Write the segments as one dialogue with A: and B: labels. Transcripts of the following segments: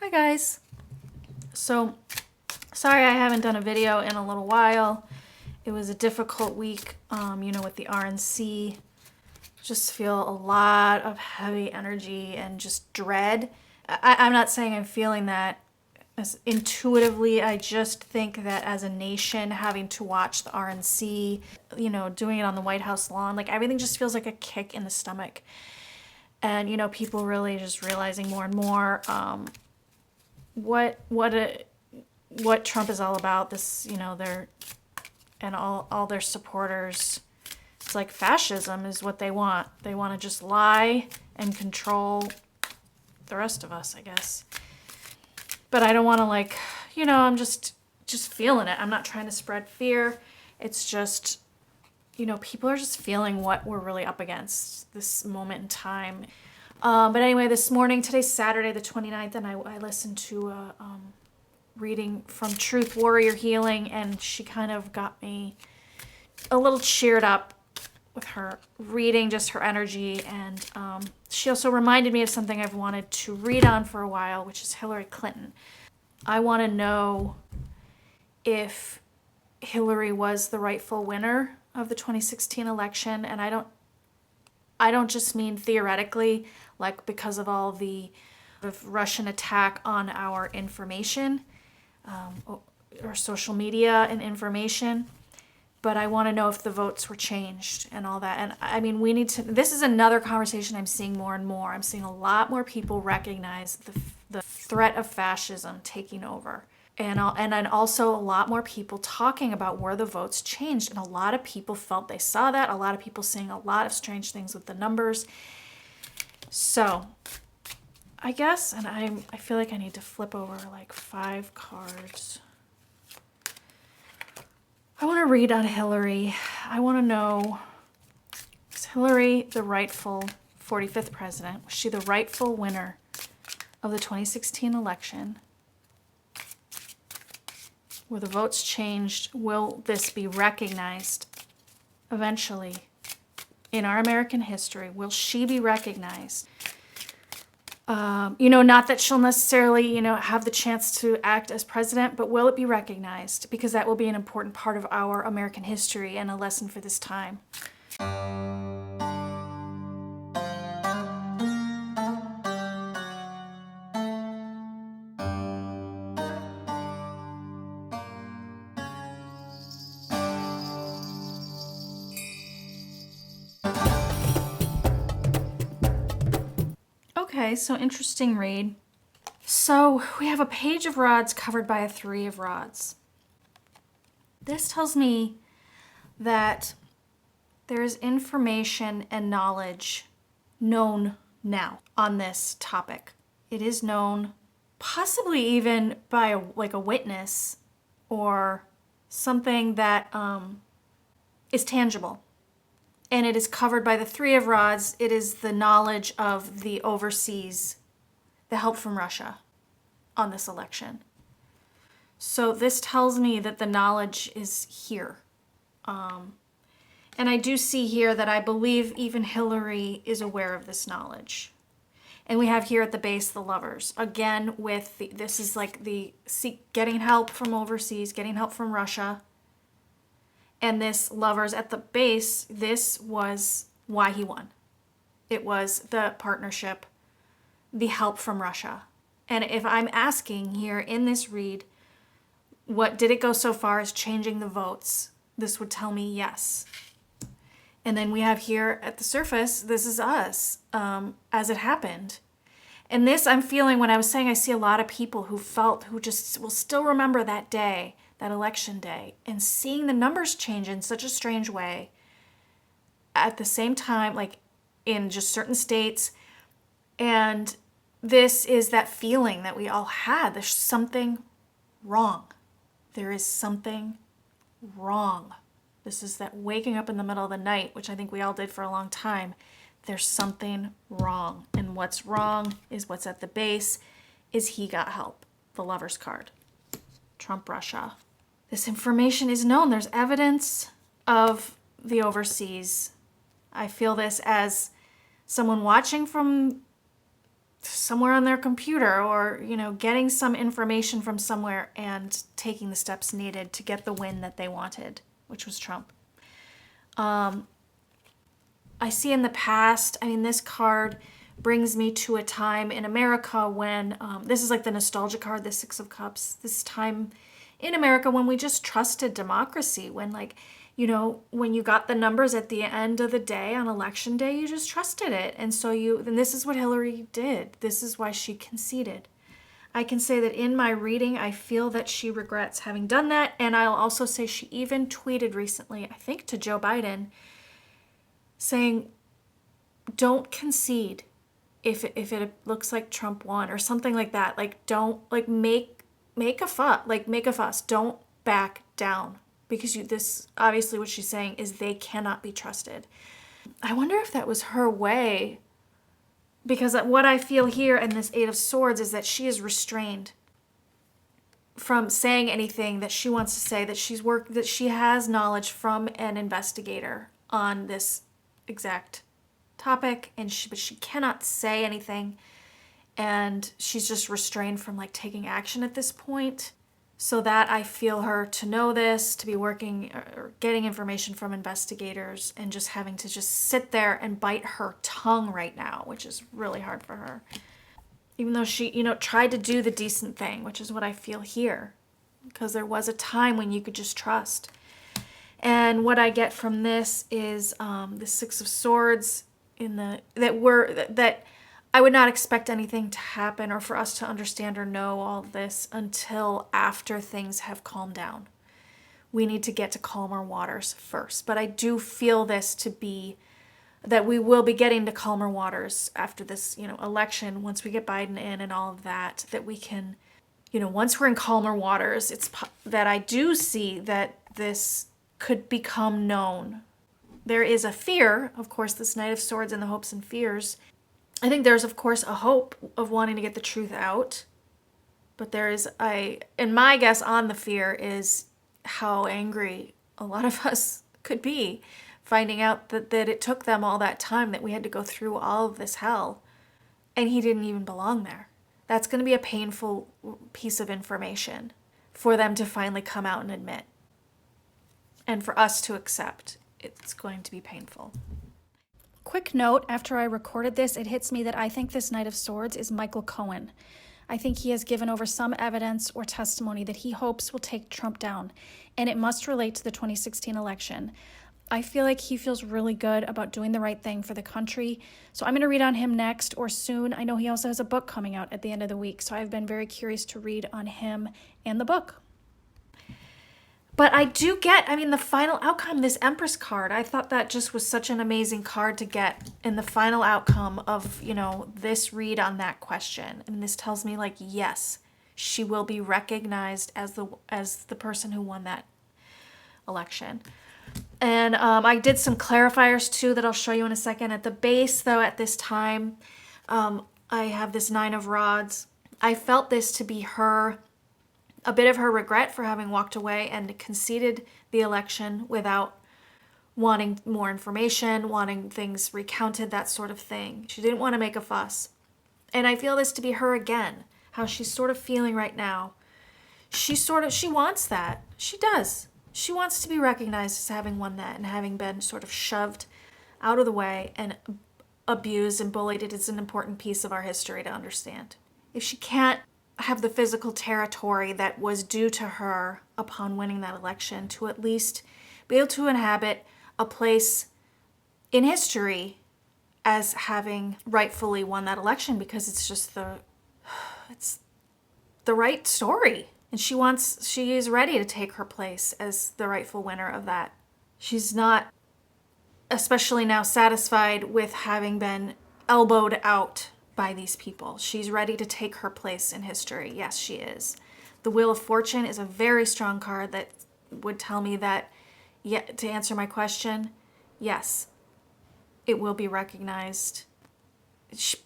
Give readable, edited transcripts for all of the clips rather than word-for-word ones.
A: Hi guys. So, sorry I haven't done a video in a little while. It was a difficult week, with the RNC. Just feel a lot of heavy energy and just dread. I'm not saying I'm feeling that as intuitively. I just think that as a nation, having to watch the RNC, doing it on the White House lawn, like everything just feels like a kick in the stomach. And, people really just realizing more and more what Trump is all about. This, their and all their supporters. It's like fascism is what they want. They want to just lie and control the rest of us, I guess. But I don't want to I'm just feeling it. I'm not trying to spread fear. It's just, people are just feeling what we're really up against this moment in time. But anyway, this morning, today's Saturday the 29th, and I listened to a reading from Truth Warrior Healing, and she kind of got me a little cheered up with her reading, just her energy. And she also reminded me of something I've wanted to read on for a while, which is Hillary Clinton. I want to know if Hillary was the rightful winner of the 2016 election. And I don't just mean theoretically, like because of all the Russian attack on our information, or social media and information, but I want to know if the votes were changed and all that. And I mean, this is another conversation I'm seeing more and more. I'm seeing a lot more people recognize the threat of fascism taking over. And then also a lot more people talking about where the votes changed. And a lot of people felt they saw that. A lot of people saying a lot of strange things with the numbers. So I guess, and I feel like I need to flip over like 5 cards. I want to read on Hillary. I want to know, is Hillary the rightful 45th president? Was she the rightful winner of the 2016 election? Were the votes changed? Will this be recognized eventually in our American history? Will she be recognized? Not that she'll necessarily, have the chance to act as president, but will it be recognized? Because that will be an important part of our American history and a lesson for this time. Okay, so interesting read. So we have a page of rods covered by a 3 of rods. This tells me that there is information and knowledge known now on this topic. It is known possibly even by a witness or something that is tangible. And it is covered by the 3 of rods. It is the knowledge of the overseas, the help from Russia on this election. So this tells me that the knowledge is here. And I do see here that I believe even Hillary is aware of this knowledge. And we have here at the base the lovers. Again, this is like getting help from overseas, getting help from Russia. And this lovers at the base, this was why he won. It was the partnership, the help from Russia. And if I'm asking here in this read, what did it go so far as changing the votes? This would tell me yes. And then we have here at the surface, this is us as it happened. And this I'm feeling when I was saying I see a lot of people who just will still remember that day, that election day, and seeing the numbers change in such a strange way at the same time, like in just certain states. And this is that feeling that we all had. There's something wrong. There is something wrong. This is that waking up in the middle of the night, which I think we all did for a long time. There's something wrong. And what's wrong is what's at the base is he got help. The lover's card. Trump, Russia. This information is known. There's evidence of the overseas. I feel this as someone watching from somewhere on their computer, or, you know, getting some information from somewhere and taking the steps needed to get the win that they wanted, which was Trump. I see in the past, I mean, this card brings me to a time in America when, this is like the nostalgia card, the Six of Cups, this time in America when we just trusted democracy, when, like, you know, when you got the numbers at the end of the day on election day, you just trusted it. And so and this is what Hillary did. This is why she conceded. I can say that in my reading, I feel that she regrets having done that. And I'll also say she even tweeted recently, I think to Joe Biden, saying, don't concede if it looks like Trump won, or something like that. Like, don't, like, make a fuss. Don't back down. Because this, obviously what she's saying is they cannot be trusted. I wonder if that was her way, because what I feel here in this Eight of Swords is that she is restrained from saying anything that she wants to say, that she has knowledge from an investigator on this exact topic, but she cannot say anything, and she's just restrained from, like, taking action at this point. So that I feel her to know this, to be working or getting information from investigators, and just having to just sit there and bite her tongue right now, which is really hard for her. Even though she, you know, tried to do the decent thing, which is what I feel here, because there was a time when you could just trust. And what I get from this is the Six of Swords that I would not expect anything to happen or for us to understand or know all this until after things have calmed down. We need to get to calmer waters first. But I do feel this to be that we will be getting to calmer waters after this, you know, election, once we get Biden in and all of that, that we can, you know, once we're in calmer waters, it's that I do see that this could become known. There is a fear, of course, this Knight of Swords and the hopes and fears. I think there's, of course, a hope of wanting to get the truth out, but and my guess on the fear is how angry a lot of us could be finding out that it took them all that time, that we had to go through all of this hell, and he didn't even belong there. That's going to be a painful piece of information for them to finally come out and admit, and for us to accept. It's going to be painful. Quick note, after I recorded this, it hits me that I think this Knight of Swords is Michael Cohen. I think he has given over some evidence or testimony that he hopes will take Trump down, and it must relate to the 2016 election. I feel like he feels really good about doing the right thing for the country, so I'm going to read on him next or soon. I know he also has a book coming out at the end of the week, so I've been very curious to read on him and the book. But I do get, I mean, the final outcome, this Empress card, I thought that just was such an amazing card to get in the final outcome of, you know, this read on that question. And this tells me, like, yes, she will be recognized as the person who won that election. And I did some clarifiers too that I'll show you in a second. At the base, though, at this time, I have this Nine of Rods. I felt this to be a bit of her regret for having walked away and conceded the election without wanting more information, wanting things recounted, that sort of thing. She didn't want to make a fuss. And I feel this to be her again, how she's sort of feeling right now. She wants that. She does. She wants to be recognized as having won that and having been sort of shoved out of the way and abused and bullied. It is an important piece of our history to understand. If she can't have the physical territory that was due to her upon winning that election, to at least be able to inhabit a place in history as having rightfully won that election, because it's just it's the right story. And she is ready to take her place as the rightful winner of that. She's not, especially now, satisfied with having been elbowed out by these people. She's ready to take her place in history. Yes, she is. The Wheel of Fortune is a very strong card that would tell me that, to answer my question, yes, it will be recognized.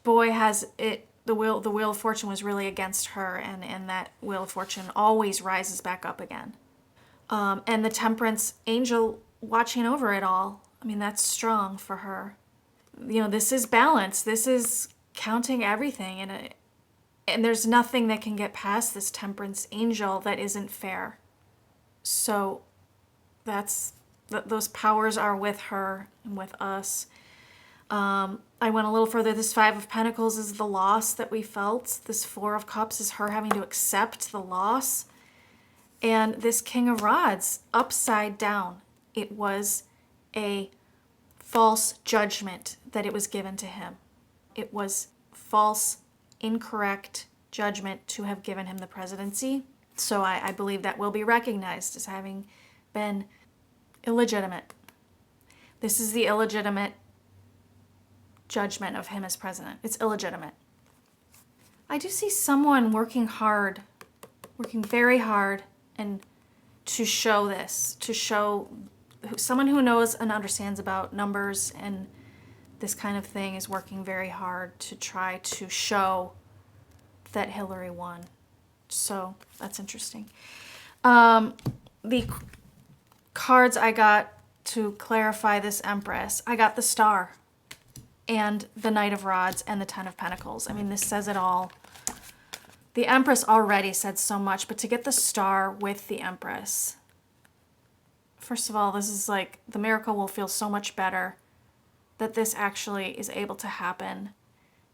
A: Boy, has it, the Wheel of Fortune was really against her, and that Wheel of Fortune always rises back up again. And the Temperance Angel watching over it all, I mean, that's strong for her. You know, this is balance. This is counting everything, and there's nothing that can get past this temperance angel that isn't fair. So those powers are with her and with us. I went a little further. This Five of Pentacles is the loss that we felt. This Four of Cups is her having to accept the loss. And this King of Rods, upside down. It was a false judgment that it was given to him. It was false, incorrect judgment to have given him the presidency. So I believe that will be recognized as having been illegitimate. This is the illegitimate judgment of him as president. It's illegitimate. I do see someone working hard, working very hard, and to show this, to show someone who knows and understands about numbers and this kind of thing is working very hard to try to show that Hillary won. So that's interesting. The cards I got to clarify this Empress, I got the Star and the Knight of Rods and the Ten of Pentacles. I mean, this says it all. The Empress already said so much, but to get the Star with the Empress, first of all, this is like the miracle will feel so much better that this actually is able to happen.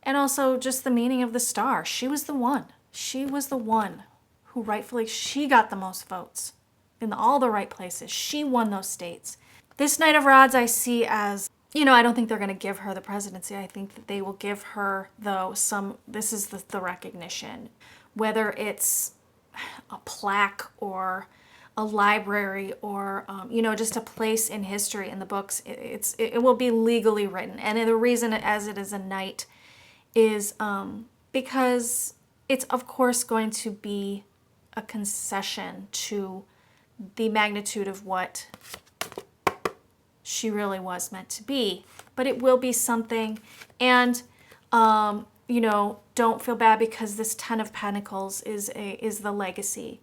A: And also just the meaning of the Star. She was the one. She was the one who rightfully, she got the most votes in all the right places. She won those states. This Knight of Rods I see as, I don't think they're going to give her the presidency. I think that they will give her, though, this is the recognition. Whether it's a plaque or a library or, just a place in history in the books, it will be legally written. And the reason as it is a knight is because it's, of course, going to be a concession to the magnitude of what she really was meant to be. But it will be something. And, don't feel bad because this Ten of Pentacles is the legacy.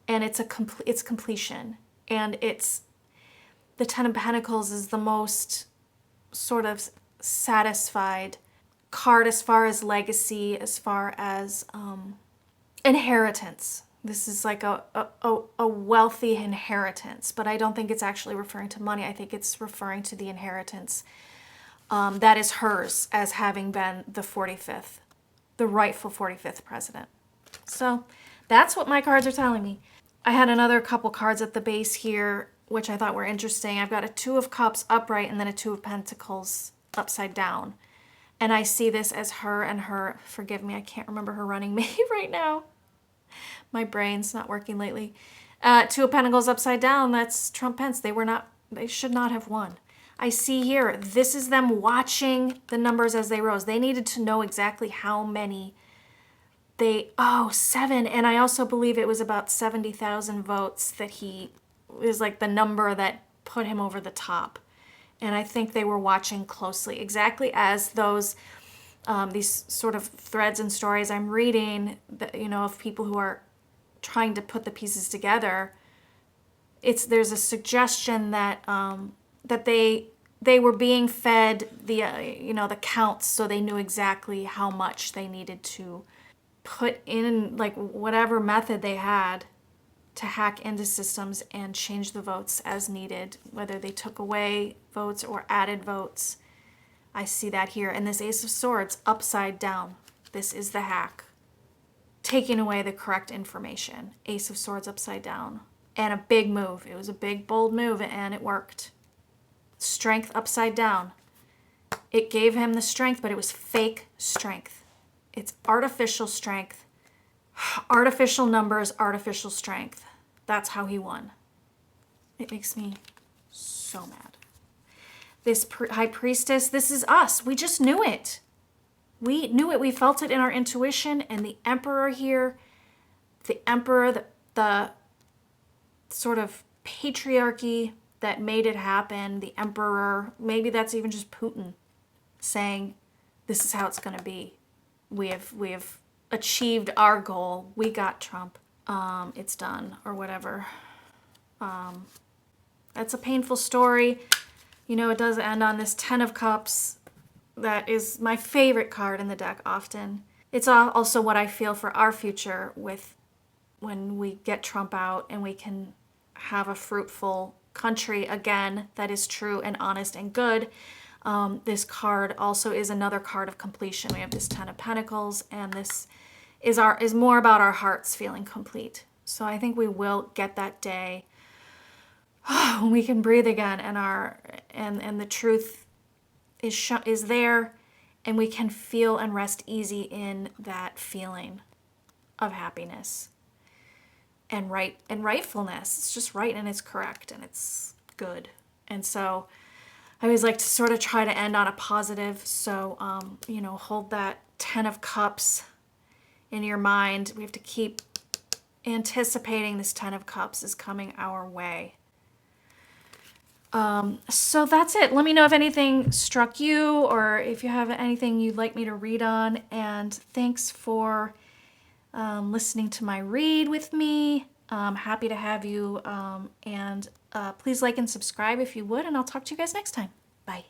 A: And it's completion. And the Ten of Pentacles is the most sort of satisfied card as far as legacy, as far as inheritance. This is like a wealthy inheritance, but I don't think it's actually referring to money. I think it's referring to the inheritance that is hers as having been the rightful 45th president. So that's what my cards are telling me. I had another couple cards at the base here, which I thought were interesting. I've got a Two of Cups upright and then a Two of Pentacles upside down. And I see this as her and her, forgive me, I can't remember her running mate right now. My brain's not working lately. Two of Pentacles upside down, that's Trump Pence. They should not have won. I see here, this is them watching the numbers as they rose. They needed to know exactly how many 7. And I also believe it was about 70,000 votes that he is like the number that put him over the top. And I think they were watching closely, exactly as those, these sort of threads and stories I'm reading, that, of people who are trying to put the pieces together. There's a suggestion that that they were being fed the counts, so they knew exactly how much they needed to put in, like whatever method they had to hack into systems and change the votes as needed, whether they took away votes or added votes. I see that here. And this Ace of Swords upside down. This is the hack. Taking away the correct information. Ace of Swords upside down. And a big move. It was a big, bold move, and it worked. Strength upside down. It gave him the strength, but it was fake strength. It's artificial strength. Artificial numbers, artificial strength. That's how he won. It makes me so mad. This High Priestess, this is us. We just knew it. We knew it. We felt it in our intuition. And the Emperor here, the Emperor, the sort of patriarchy that made it happen, the Emperor, maybe that's even just Putin saying, this is how it's going to be. We have achieved our goal. We got Trump. It's done, or whatever. That's a painful story. It does end on this Ten of Cups. that is my favorite card in the deck often. It's also what I feel for our future with when we get Trump out and we can have a fruitful country again that is true and honest and good. This card also is another card of completion. We have this Ten of Pentacles, and this is more about our hearts feeling complete. So I think we will get that day when we can breathe again, and the truth is there, and we can feel and rest easy in that feeling of happiness and rightfulness. It's just right and it's correct and it's good. And so I always like to sort of try to end on a positive. So, hold that 10 of Cups in your mind. We have to keep anticipating this 10 of Cups is coming our way. So that's it. Let me know if anything struck you or if you have anything you'd like me to read on. And thanks for listening to my read with me. I'm happy to have you. And please like and subscribe if you would. And I'll talk to you guys next time. Bye.